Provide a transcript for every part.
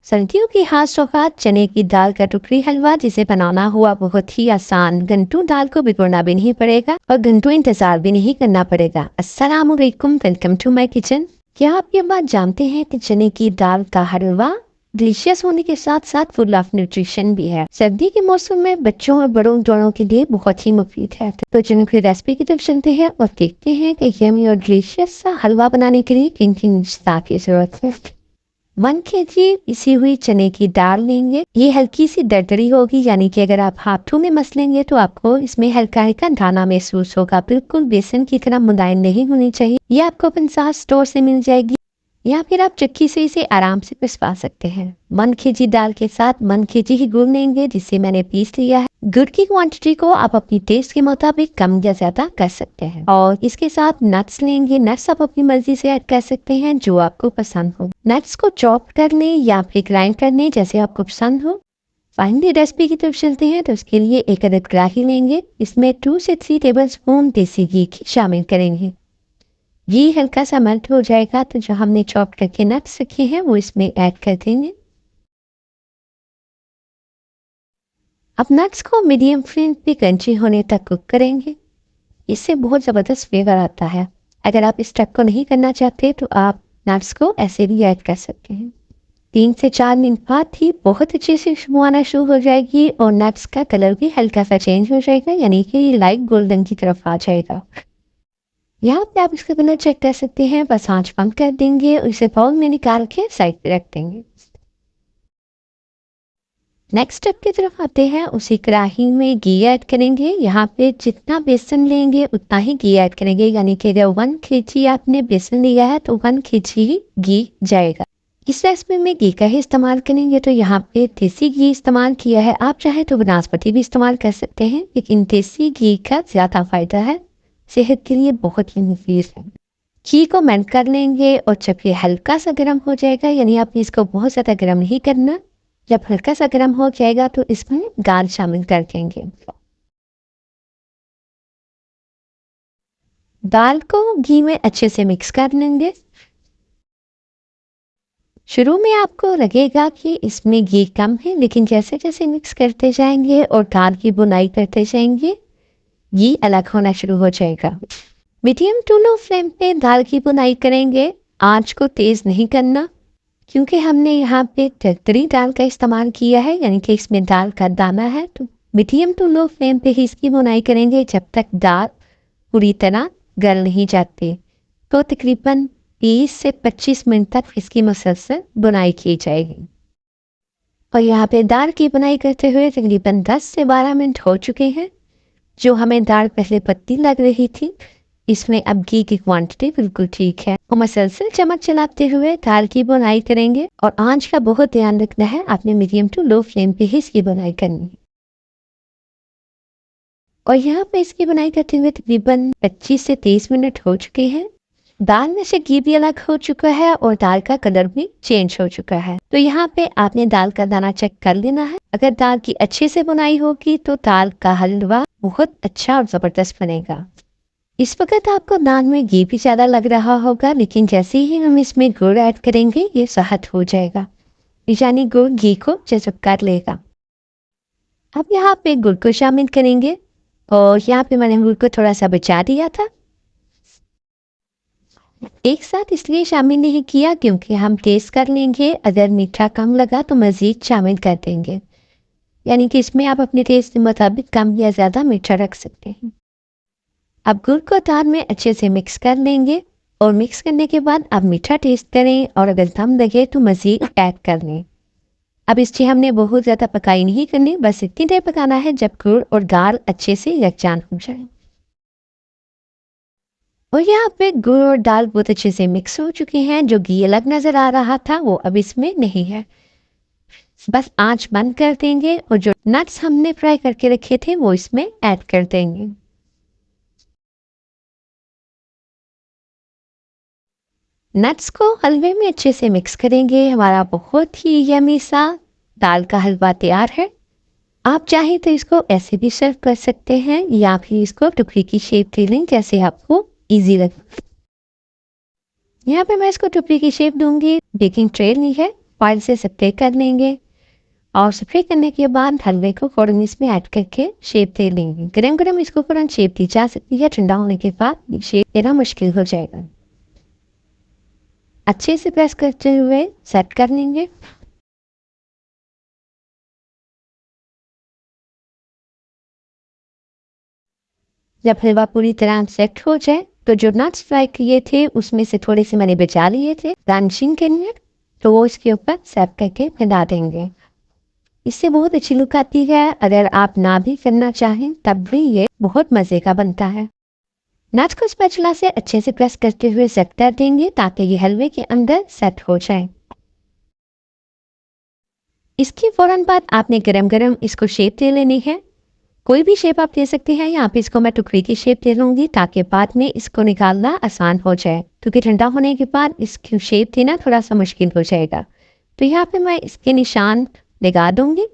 सर्दियों की खास सौगात चने की दाल का टुकड़ी हलवा, जिसे बनाना हुआ बहुत ही आसान। घंटों दाल को भिगोना भी नहीं पड़ेगा और घंटों इंतजार भी नहीं करना पड़ेगा। अस्सलाम वालेकुम, वेलकम टू माय किचन। क्या आप ये बात जानते हैं कि चने की दाल का हलवा डिलीशियस होने के साथ साथ फुल ऑफ न्यूट्रिशन भी है। सर्दी के मौसम में बच्चों और बड़ों दोनों के लिए बहुत ही मुफीद है। तो चलिए फिर रेसिपी की तरफ चलते हैं और देखते हैं कि यम्मी और डिलीशियस सा हलवा बनाने के लिए किन किन अज्जा की जरूरत है। 1 kg पिसी हुई चने की दाल लेंगे। ये हल्की सी दरदरी होगी, यानी कि अगर आप हाथों में मसलेंगे तो आपको इसमें हल्का हल्का दाना महसूस होगा। बिल्कुल बेसन की तरह मुलायम नहीं होनी चाहिए। ये आपको पंसार स्टोर से मिल जाएगी या फिर आप चक्की से इसे आराम से पिसवा सकते हैं। 1 kg दाल के साथ 1 kg ही गुड़ लेंगे, जिसे मैंने पीस लिया है। गुड़ की क्वांटिटी को आप अपनी टेस्ट के मुताबिक कम या ज्यादा कर सकते हैं। और इसके साथ नट्स लेंगे। नट्स आप अपनी मर्जी से ऐड कर सकते हैं, जो आपको पसंद हो। नट्स को चॉप कर लें या फिर ग्राइंड कर लें, जैसे आपको पसंद हो। फाइनली रेसिपी की तरफ चलते हैं। तो उसके लिए एक अदद कढ़ाई लेंगे। इसमें 2 से 3 टेबलस्पून देसी घी शामिल करेंगे। घी हल्का सा मेल्ट हो जाएगा तो जो हमने चॉप करके नट्स रखे हैं वो इसमें ऐड कर देंगे। अब नट्स को मीडियम फ्लेम पे क्रंची होने तक कुक करेंगे। इससे बहुत ज़बरदस्त फ्लेवर आता है। अगर आप इस स्टेप को नहीं करना चाहते तो आप नट्स को ऐसे भी ऐड कर सकते हैं। 3 से 4 मिनट बाद ही बहुत अच्छे से खुशबू आना शुरू हो जाएगी और नट्स का कलर भी हल्का सा चेंज हो जाएगा, यानी कि लाइट गोल्डन की तरफ आ जाएगा। यहाँ पे आप इसका कलर चेक कर सकते हैं। बस आंच बंद कर देंगे और इसे बाउल में निकाल के साइड पे रख देंगे। नेक्स्ट स्टेप की तरफ आते हैं। उसी कढ़ाई में घी ऐड करेंगे। यहाँ पे जितना बेसन लेंगे उतना ही घी ऐड करेंगे, यानी कि अगर 1 kg आपने बेसन लिया है तो 1 kg ही घी जाएगा। इस रेसिपी में घी का ही इस्तेमाल करेंगे, तो यहाँ पे देसी घी इस्तेमाल किया है। आप चाहे तो बनास्पति भी इस्तेमाल कर सकते हैं, लेकिन देसी घी का ज़्यादा फायदा है, सेहत के लिए बहुत ही मुफीद है। घी को मेल्ट कर लेंगे और जब ये हल्का सा गर्म हो जाएगा, यानी आपने इसको बहुत ज़्यादा गर्म नहीं करना, जब हल्का सा गर्म हो जाएगा तो इसमें दाल शामिल कर देंगे। दाल को घी में अच्छे से मिक्स कर लेंगे। शुरू में आपको लगेगा कि इसमें घी कम है, लेकिन जैसे जैसे मिक्स करते जाएंगे और दाल की बुनाई करते जाएंगे, घी अलग होना शुरू हो जाएगा। मीडियम टू लो फ्लेम पे दाल की बुनाई करेंगे। आंच को तेज नहीं करना, क्योंकि हमने यहाँ पे दरदरी दाल का इस्तेमाल किया है, यानी कि इसमें दाल का दाना है। तो मीडियम टू लो फ्लेम पे ही इसकी बुनाई करेंगे जब तक दाल पूरी तरह गल नहीं जाती। तो तकरीबन 20 से 25 मिनट तक इसकी मुसलसल बुनाई की जाएगी। और यहाँ पे दाल की बुनाई करते हुए तकरीबन 10 से 12 मिनट हो चुके हैं। जो हमें दाल पहले पतली लग रही थी, इसमें अब घी की क्वांटिटी बिल्कुल ठीक है। और मसलसल चम्मच चलाते हुए दाल की बुनाई करेंगे और आंच का बहुत ध्यान रखना है। आपने मीडियम टू लो फ्लेम पे ही इसकी बुनाई करनी है। और यहाँ पे इसकी बुनाई करते हुए तकरीबन 25 से 30 मिनट हो चुके हैं। दाल में से घी भी अलग हो चुका है और दाल का कलर भी चेंज हो चुका है। तो यहाँ पे आपने दाल का दाना चेक कर लेना है। अगर दाल की अच्छे से बुनाई होगी तो दाल का हलवा बहुत अच्छा और जबरदस्त बनेगा। इस वक्त आपको दाल में घी भी ज़्यादा लग रहा होगा, लेकिन जैसे ही हम इसमें गुड़ ऐड करेंगे ये सहत हो जाएगा, यानी गुड़ घी को जज़ब कर लेगा। अब यहाँ पे गुड़ को शामिल करेंगे और यहाँ पे मैंने गुड़ को थोड़ा सा बचा दिया था। एक साथ इसलिए शामिल नहीं किया क्योंकि हम टेस्ट कर लेंगे। अगर मीठा कम लगा तो मज़ीद शामिल कर देंगे, यानी कि इसमें आप अपने टेस्ट के मुताबिक कम या ज़्यादा मीठा रख सकते हैं। अब गुड़ को दाल में अच्छे से मिक्स कर लेंगे और मिक्स करने के बाद आप मीठा टेस्ट करें और अगर दम लगे तो मज़ीद ऐड कर लें। अब इससे हमने बहुत ज़्यादा पकाई नहीं करनी, बस इतनी देर पकाना है जब गुड़ और दाल अच्छे से यकजान हो जाए। और यहाँ पे गुड़ और दाल बहुत अच्छे से मिक्स हो चुके हैं। जो घी अलग नज़र आ रहा था वो अब इसमें नहीं है। बस आंच बंद कर देंगे और जो नट्स हमने फ्राई करके रखे थे वो इसमें ऐड कर देंगे। नट्स को हलवे में अच्छे से मिक्स करेंगे। हमारा बहुत ही यमी सा दाल का हलवा तैयार है। आप चाहें तो इसको ऐसे भी सर्व कर सकते हैं या फिर इसको टुकड़ी की शेप दे लें, जैसे आपको इजी लगे। यहाँ पे मैं इसको टुकड़ी की शेप दूंगी। बेकिंग ट्रे ली है, ऑयल से स्प्रे कर लेंगे और स्प्रे करने के बाद हलवे को फ़ौरन इसमें ऐड करके शेप दे लेंगे। गरम गरम इसको फ़ौरन शेप दी जा सकती है, ठंडा होने के बाद शेप देना मुश्किल हो जाएगा। अच्छे से प्रेस करते हुए सेट कर लेंगे। जब हलवा पूरी तरह सेट हो जाए तो जो नट्स फ्राई किए थे उसमें से थोड़े से मैंने बचा लिए थे गार्निशिंग के लिए, तो वो इसके ऊपर सेट करके फैला देंगे। इससे बहुत अच्छी लुक आती है। अगर आप ना भी करना चाहें तब भी ये बहुत मज़े का बनता है। नट्स को स्पैचुला से अच्छे से प्रेस करते हुए सेट कर देंगे ताकि ये हलवे के अंदर सेट हो जाए। इसके फौरन बाद आपने गरम गरम इसको शेप दे लेनी है। कोई भी शेप आप दे सकते हैं। यहाँ पे इसको मैं टुकड़ी की शेप दे लूँगी ताकि बाद में इसको निकालना आसान हो जाए, क्योंकि ठंडा होने के बाद इसकी शेप देना थोड़ा सा मुश्किल हो जाएगा। तो यहाँ पे मैं इसके निशान लगा दूँगी।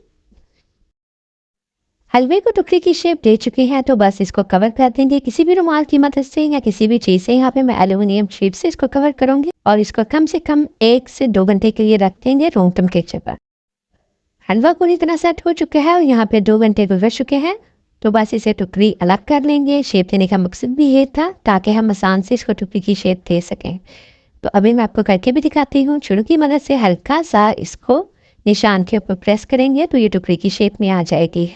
हलवे को टुकड़ी की शेप दे चुके हैं तो बस इसको कवर कर देंगे किसी भी रुमाल की मदद से या किसी भी चीज़ से। यहाँ पे मैं एल्युमिनियम शीट से इसको कवर करूँगी और इसको कम से कम 1 से 2 घंटे के लिए रख देंगे रूम टेम्परेचर पर। हलवा पूरी तरह सेट हो चुका है और यहाँ पे 2 घंटे गुजर चुके हैं, तो बस इसे टुकड़ी अलग कर लेंगे। शेप देने का मकसद भी ये था ताकि हम आसान से इसको टुकड़ी की शेप दे सकें। तो अभी मैं आपको करके भी दिखाती हूँ। छुरी की मदद से हल्का सा इसको निशान के ऊपर प्रेस करेंगे तो ये टुकड़ी की शेप में आ जाएगी।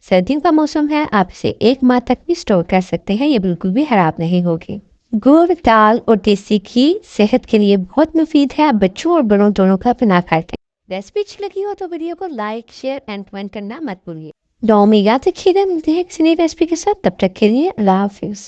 सर्दियों का मौसम है, आप इसे 1 माह तक भी स्टोर कर सकते हैं, ये बिल्कुल भी खराब नहीं होगी। गुड़, दाल और देसी घी सेहत के लिए बहुत मुफीद है। बच्चों और बड़ों दोनों का अपना खाते हैं। रेसिपी अच्छी लगी हो तो वीडियो को लाइक, शेयर एंड कमेंट करना मत भूलिए। दुआ में याद रखिएगा। मिलते हैं किसी नई रेसिपी के साथ, तब तक के लिए अल्लाह हाफिज़।